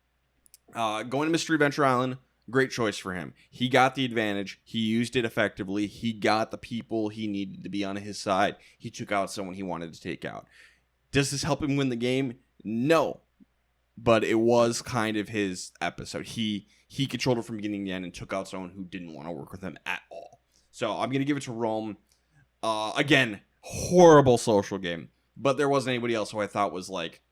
Going to Mystery Adventure Island, great choice for him. He got the advantage. He used it effectively. He got the people he needed to be on his side. He took out someone he wanted to take out. Does this help him win the game? No. But it was kind of his episode. He controlled it from beginning to end and took out someone who didn't want to work with him at all. So I'm going to give it to Rome. Again, horrible social game. But there wasn't anybody else who I thought was like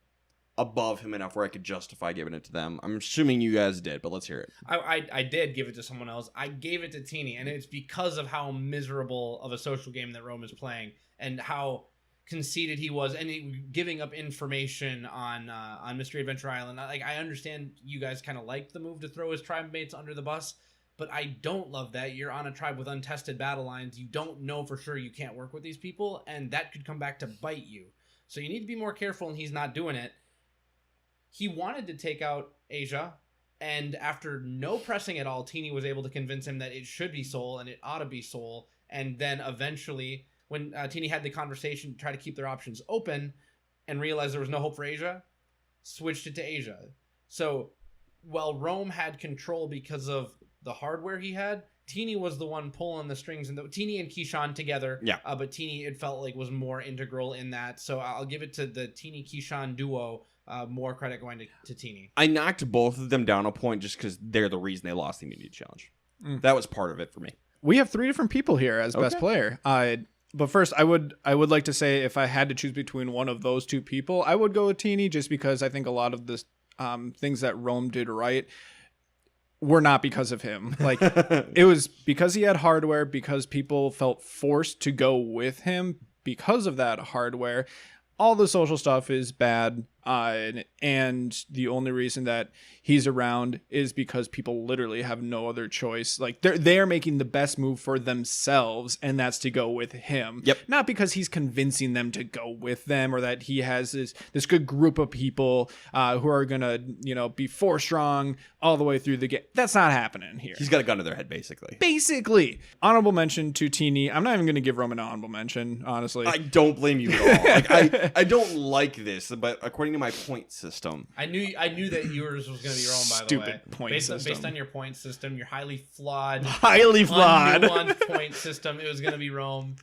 above him enough where I could justify giving it to them. I'm assuming you guys did, but let's hear it. I did give it to someone else. I gave it to Teeny, and it's because of how miserable of a social game that Rome is playing and how conceited he was, and giving up information on Mystery Adventure Island. Like, I understand you guys kind of liked the move to throw his tribe mates under the bus, but I don't love that. You're on a tribe with untested battle lines. You don't know for sure you can't work with these people, and that could come back to bite you. So you need to be more careful, and he's not doing it. He wanted to take out Asia, and after no pressing at all, Teeny was able to convince him that it should be Sol and it ought to be Sol. And then eventually, when Teeny had the conversation to try to keep their options open and realized there was no hope for Asia, switched it to Asia. So while Rome had control because of the hardware he had, Teeny was the one pulling the strings, and Teeny and Keyshawn together. Yeah. But Teeny, it felt like, was more integral in that. So I'll give it to the Teeny-Keyshawn duo. More credit going to Teeny. I knocked both of them down a point just because they're the reason they lost the immunity challenge. That was part of it for me. We have 3 different people here as best player. But first, I would like to say if I had to choose between one of those 2 people, I would go with Teeny, just because I think a lot of the things that Rome did right were not because of him. Like, it was because he had hardware, because people felt forced to go with him because of that hardware. All the social stuff is bad, and the only reason that he's around is because people literally have no other choice. Like, they're making the best move for themselves, and that's to go with him. Yep. Not because he's convincing them to go with them, or that he has this good group of people who are gonna be force strong all the way through the game. That's not happening here. He's got a gun to their head, basically. Basically, honorable mention to Teeny. I'm not even gonna give Roman an honorable mention, honestly. I don't blame you at all. Like, I don't like this, but according to my point system, I knew that yours was going to be wrong, by the way. Stupid point Based system. on your point system, your highly flawed, unnuanced point system, it was going to be Rome.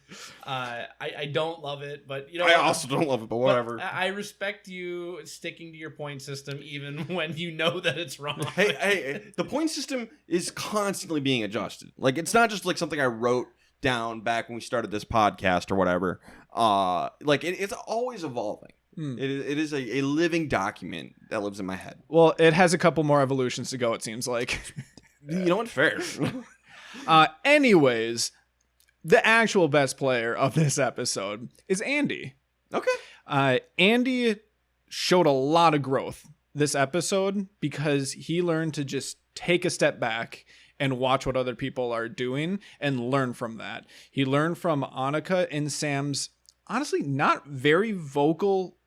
I don't love it, but I also don't love it, but whatever. I respect you sticking to your point system even when you know that it's wrong. Hey, the point system is constantly being adjusted. Like, it's not just like something I wrote down back when we started this podcast or whatever. Like, it's always evolving. It is a living document that lives in my head. Well, it has a couple more evolutions to go, it seems like. You know what? Fair. Anyways, the actual best player of this episode is Andy. Okay. Andy showed a lot of growth this episode because he learned to just take a step back and watch what other people are doing and learn from that. He learned from Annika and Sam's honestly not very vocal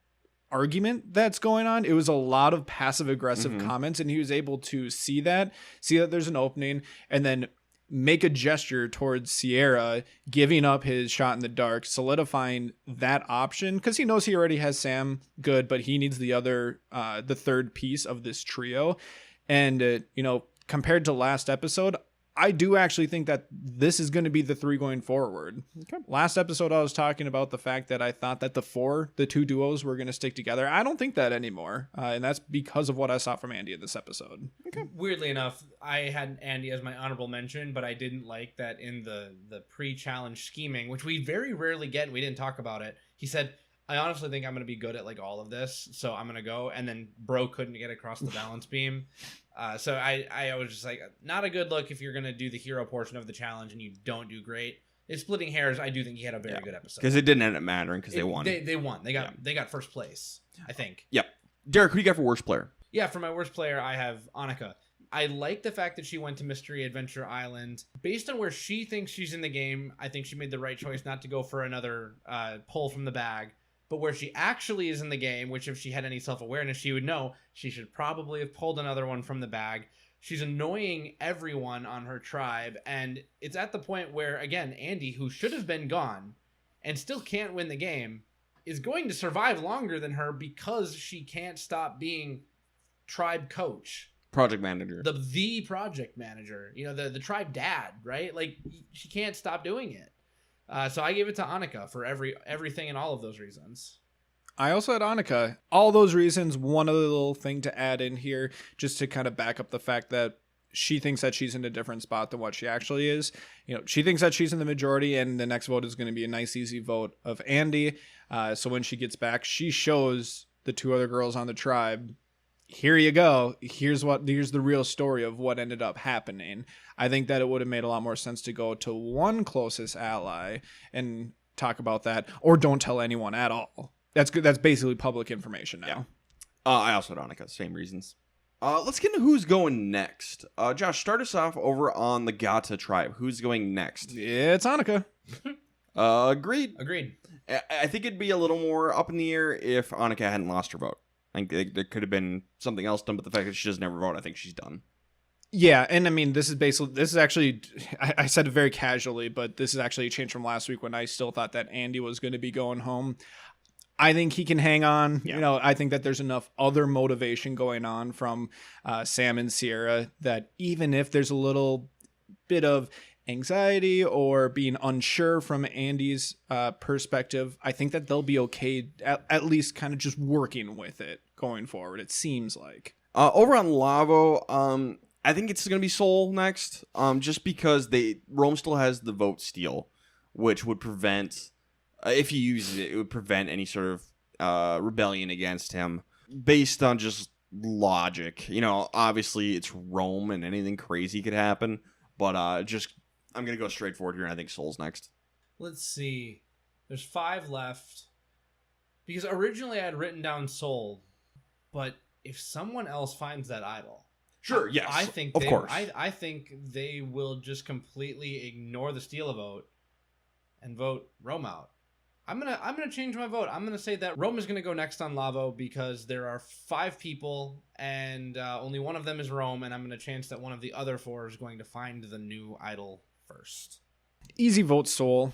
argument that's going on. It was a lot of passive aggressive comments, and he was able to see that there's an opening, and then make a gesture towards Sierra, giving up his shot in the dark, solidifying that option, because he knows he already has Sam good, but he needs the other, the third piece of this trio. And, compared to last episode, I do actually think that this is going to be the three going forward. Okay. Last episode, I was talking about the fact that I thought that the two duos were going to stick together. I don't think that anymore. And that's because of what I saw from Andy in this episode. Okay. Weirdly enough, I had Andy as my honorable mention, but I didn't like that in the pre-challenge scheming, which we very rarely get, and we didn't talk about it. He said, I honestly think I'm going to be good at like all of this, so I'm going to go. And then bro couldn't get across the balance beam. So I was just like, not a good look if you're going to do the hero portion of the challenge and you don't do great. It's splitting hairs. I do think he had a very good episode. Because it didn't end up mattering because they won. They won. They got first place, I think. Yep. Derek, who do you got for worst player? Yeah, for my worst player, I have Annika. I like the fact that she went to Mystery Adventure Island. Based on where she thinks she's in the game, I think she made the right choice not to go for another pull from the bag. But where she actually is in the game, which if she had any self-awareness, she would know she should probably have pulled another one from the bag. She's annoying everyone on her tribe. And it's at the point where, again, Andy, who should have been gone and still can't win the game, is going to survive longer than her because she can't stop being tribe coach. Project manager. The project manager. The tribe dad, right? Like, she can't stop doing it. So I gave it to Annika for everything and all of those reasons. I also had Annika. All those reasons, one other little thing to add in here, just to kind of back up the fact that she thinks that she's in a different spot than what she actually is. She thinks that she's in the majority, and the next vote is going to be a nice, easy vote of Andy. So when she gets back, she shows the two other girls on the tribe, here you go. Here's the real story of what ended up happening. I think that it would have made a lot more sense to go to one closest ally and talk about that, or don't tell anyone at all. That's good. That's basically public information now. Yeah. I also had Annika, same reasons. Let's get into who's going next. Josh, start us off over on the Gata tribe. Who's going next? It's Annika. Agreed. I think it'd be a little more up in the air if Annika hadn't lost her vote. I think there could have been something else done, but the fact that she doesn't ever vote, I think she's done. Yeah, and I mean, this is actually, I said it very casually, but this is actually a change from last week when I still thought that Andy was going to be going home. I think he can hang on. Yeah. I think that there's enough other motivation going on from Sam and Sierra that even if there's a little bit of anxiety or being unsure from Andy's perspective, I think that they'll be okay at least kind of just working with it going forward, it seems like. Over on Lavo, I think it's going to be Soul next, just because Rome still has the vote steal, which would prevent, if he uses it, it would prevent any sort of rebellion against him based on just logic. Obviously it's Rome and anything crazy could happen, but I'm going to go straight forward here, and I think Soul's next. Let's see. There's 5 left. Because originally I had written down Soul, but if someone else finds that idol... Sure, yes, I think of course. I think they will just completely ignore the steal a vote and vote Rome out. I'm gonna change my vote. I'm gonna say that Rome is gonna go next on Lavo because there are 5 people and only one of them is Rome, and I'm gonna chance that one of the other 4 is going to find the new idol first. Easy vote Soul,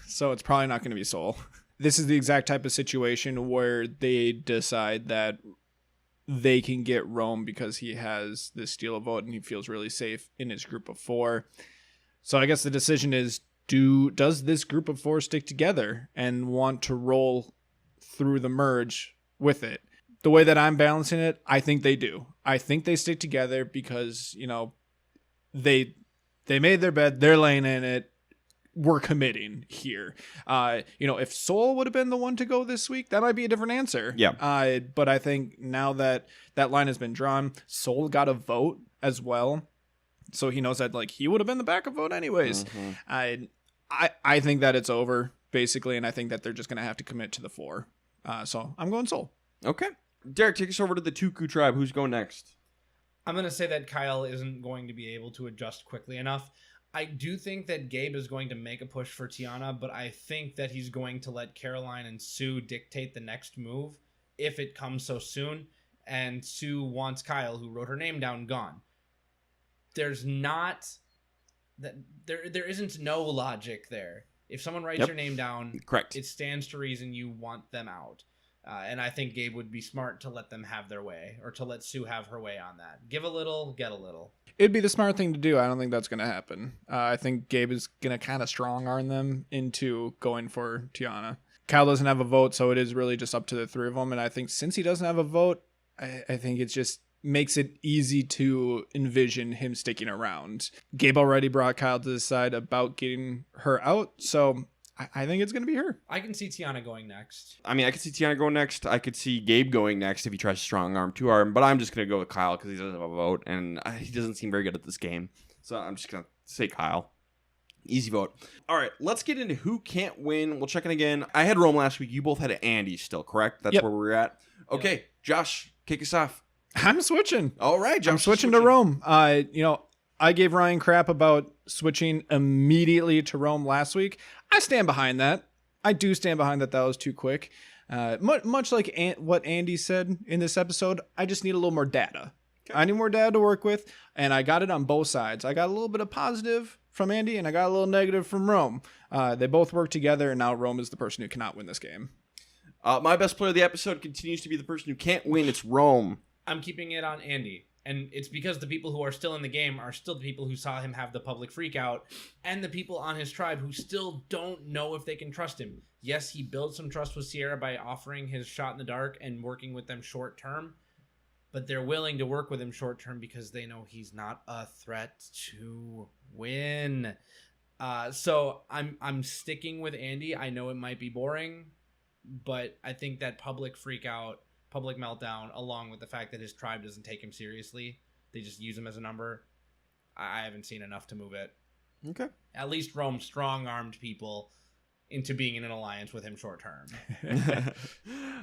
so it's probably not going to be Soul. This is the exact type of situation where they decide that they can get Rome because he has this steal a vote and he feels really safe in his group of 4. So I guess the decision is, does this group of 4 stick together and want to roll through the merge with it? The way that I'm balancing it, I think they do. I think they stick together because, they made their bed, they're laying in it, we're committing here. If Soul would have been the one to go this week, that might be a different answer. Yeah. But I think now that that line has been drawn, Soul got a vote as well. So he knows that he would have been the backup vote anyways. Mm-hmm. I think that it's over, basically, and I think that they're just going to have to commit to the 4. So I'm going Soul. Okay. Derek, take us over to the Tuku tribe. Who's going next? I'm going to say that Kyle isn't going to be able to adjust quickly enough. I do think that Gabe is going to make a push for Tiana, but I think that he's going to let Caroline and Sue dictate the next move if it comes so soon. And Sue wants Kyle, who wrote her name down, gone. There's not that there isn't no logic there. If someone writes your name down, correct, it stands to reason you want them out. And I think Gabe would be smart to let them have their way, or to let Sue have her way on that. Give a little, get a little. It'd be the smart thing to do. I don't think that's going to happen. I think Gabe is going to kind of strong arm them into going for Tiana. Kyle doesn't have a vote, so it is really just up to the three of them. And I think since he doesn't have a vote, I think it just makes it easy to envision him sticking around. Gabe already brought Kyle to the side about getting her out, so I think it's going to be her. I can see Tiana going next. I mean, I could see Tiana going next. I could see Gabe going next if he tries to strong arm, two arm, but I'm just going to go with Kyle because he doesn't have a vote, and he doesn't seem very good at this game. So I'm just going to say Kyle. Easy vote. All right, let's get into who can't win. We'll check in again. I had Rome last week. You both had Andy still, correct? That's where we're at. Okay, yep. Josh, kick us off. I'm switching. All right, Josh. I'm switching to Rome. I gave Ryan crap about switching immediately to Rome last week. I stand behind that. I do stand behind that. That was too quick. Much like what Andy said in this episode, I just need a little more data. Okay. I need more data to work with, and I got it on both sides. I got a little bit of positive from Andy, and I got a little negative from Rome. They both work together, and now Rome is the person who cannot win this game. My best player of the episode continues to be the person who can't win. It's Rome. I'm keeping it on Andy. And it's because the people who are still in the game are still the people who saw him have the public freak out, and the people on his tribe who still don't know if they can trust him. Yes, he built some trust with Sierra by offering his shot in the dark and working with them short term, but they're willing to work with him short term because they know he's not a threat to win. So I'm sticking with Andy. I know it might be boring, but I think that public freak out, public meltdown, along with the fact that his tribe doesn't take him seriously, they just use him as a number, I haven't seen enough to move it. Okay. At least Rome strong-armed people into being in an alliance with him short term.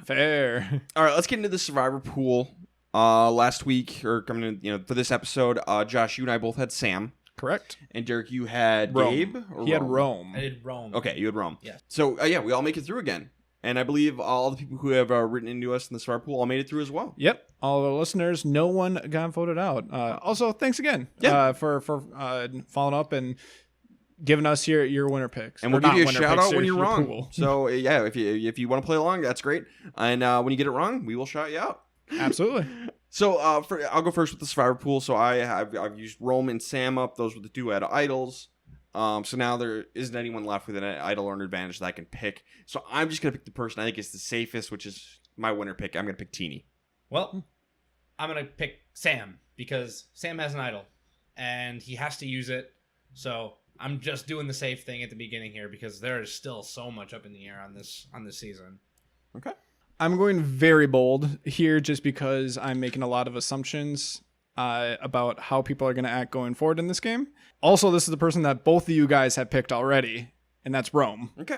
Fair. All right, let's get into the survivor pool. Last week, or coming in, for this episode, Josh, you and I both had Sam. Correct. And Derek, you had Rome. Gabe? He had Rome. I did Rome. Okay, you had Rome. Yeah. So, we all make it through again. And I believe all the people who have written into us in the Survivor Pool all made it through as well. Yep. All of our listeners, no one got voted out. Also, thanks again for following up and giving us your winner picks. And we'll give you a shout out when you're wrong. Pool. So, if you want to play along, that's great. And when you get it wrong, we will shout you out. Absolutely. So, I'll go first with the Survivor Pool. So, I've used Rome and Sam up. Those were the two out of idols. So now there isn't anyone left with an idol or an advantage that I can pick. So I'm just going to pick the person I think is the safest, which is my winner pick. I'm going to pick Teeny. Well, I'm going to pick Sam because Sam has an idol and he has to use it. So I'm just doing the safe thing at the beginning here because there is still so much up in the air on this season. Okay. I'm going very bold here just because I'm making a lot of assumptions about how people are going to act going forward in this game. Also, this is the person that both of you guys have picked already, and that's Rome. Okay.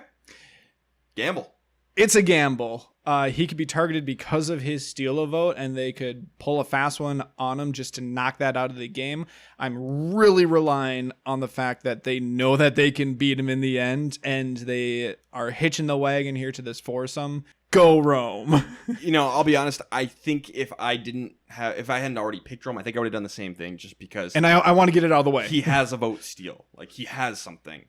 Gamble. It's a gamble. He could be targeted because of his steal a vote, and they could pull a fast one on him just to knock that out of the game. I'm really relying on the fact that they know that they can beat him in the end, and they are hitching the wagon here to this foursome. Go Rome. I'll be honest. I think if I hadn't already picked Rome, I think I would have done the same thing just because. And I want to get it out of the way. He has a vote steal. Like, he has something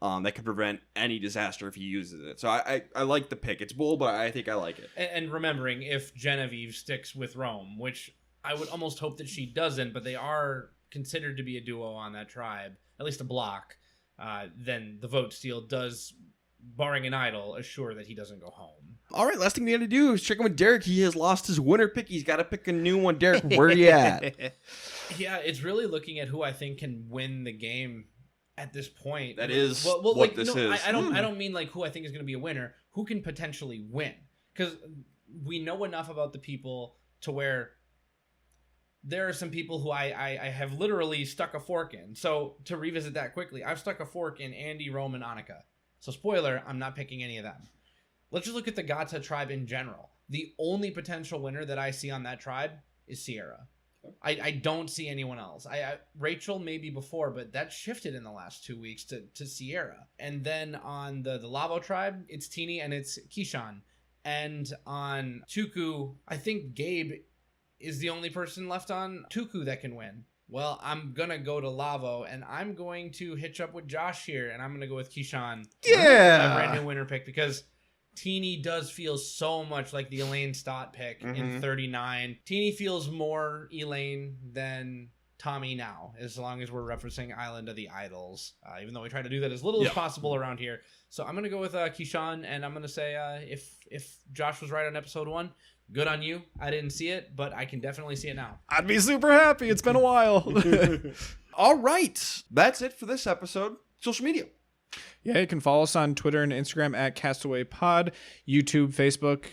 that could prevent any disaster if he uses it. So I like the pick. It's bold, but I think I like it. And remembering if Genevieve sticks with Rome, which I would almost hope that she doesn't, but they are considered to be a duo on that tribe, at least a block, then the vote steal does, barring an idol, assure that he doesn't go home. All right, last thing we got to do is check in with Derek. He has lost his winner pick. He's got to pick a new one. Derek, where are you at? Yeah, it's really looking at who I think can win the game at this point. That is what this is. I don't mean like who I think is going to be a winner. Who can potentially win? Because we know enough about the people to where there are some people who I have literally stuck a fork in. So to revisit that quickly, I've stuck a fork in Andy, Rome, and Annika. So spoiler, I'm not picking any of them. Let's just look at the Gata tribe in general. The only potential winner that I see on that tribe is Sierra. I don't see anyone else. Rachel maybe before, but that shifted in the last 2 weeks to Sierra. And then on the Lavo tribe, it's Teeny and it's Keyshawn. And on Tuku, I think Gabe is the only person left on Tuku that can win. Well, I'm going to go to Lavo, and I'm going to hitch up with Josh here, and I'm going to go with Keyshawn. Yeah. My brand new winner pick, because Teeny does feel so much like the Elaine Stott pick in 39. Teeny feels more Elaine than Tommy now, as long as we're referencing Island of the Idols, even though we try to do that as little as possible around here. So I'm going to go with Keyshawn, and I'm going to say if Josh was right on episode 1, good on you. I didn't see it, but I can definitely see it now. I'd be super happy. It's been a while. All right. That's it for this episode. Social media. Yeah, you can follow us on Twitter and Instagram at Castaway Pod, YouTube, Facebook,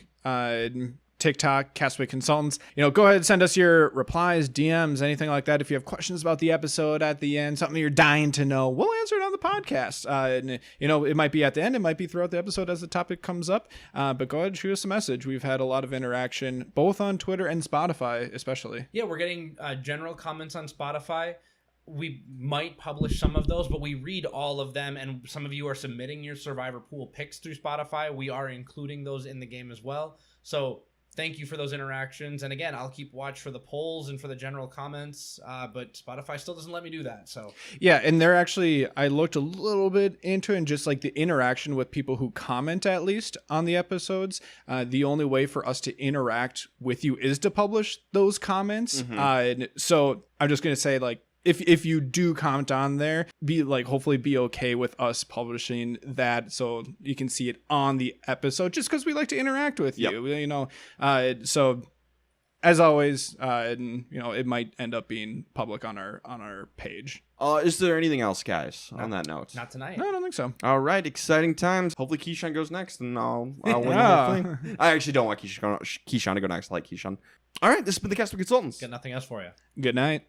TikTok, Castaway Consultants. Go ahead and send us your replies, DMs, anything like that. If you have questions about the episode at the end, something you're dying to know, we'll answer it on the podcast. It might be at the end, it might be throughout the episode as the topic comes up. But go ahead and shoot us a message. We've had a lot of interaction, both on Twitter and Spotify, especially. Yeah, we're getting general comments on Spotify. We might publish some of those, but we read all of them, and some of you are submitting your Survivor Pool picks through Spotify. We are including those in the game as well. So thank you for those interactions. And again, I'll keep watch for the polls and for the general comments, but Spotify still doesn't let me do that. So yeah, and they're actually, I looked a little bit into it, and just like the interaction with people who comment at least on the episodes. The only way for us to interact with you is to publish those comments. So I'm just going to say, like, if you do comment on there, hopefully be okay with us publishing that so you can see it on the episode, just because we like to interact with you. So as always, it might end up being public on our page. Is there anything else, guys, on that note? Not tonight. No, I don't think so. All right, exciting times. Hopefully Keyshawn goes next, and I'll win the whole thing. I actually don't want Keyshawn to go next. I like Keyshawn. All right, this has been the Castaway Consultants. Got nothing else for you. Good night.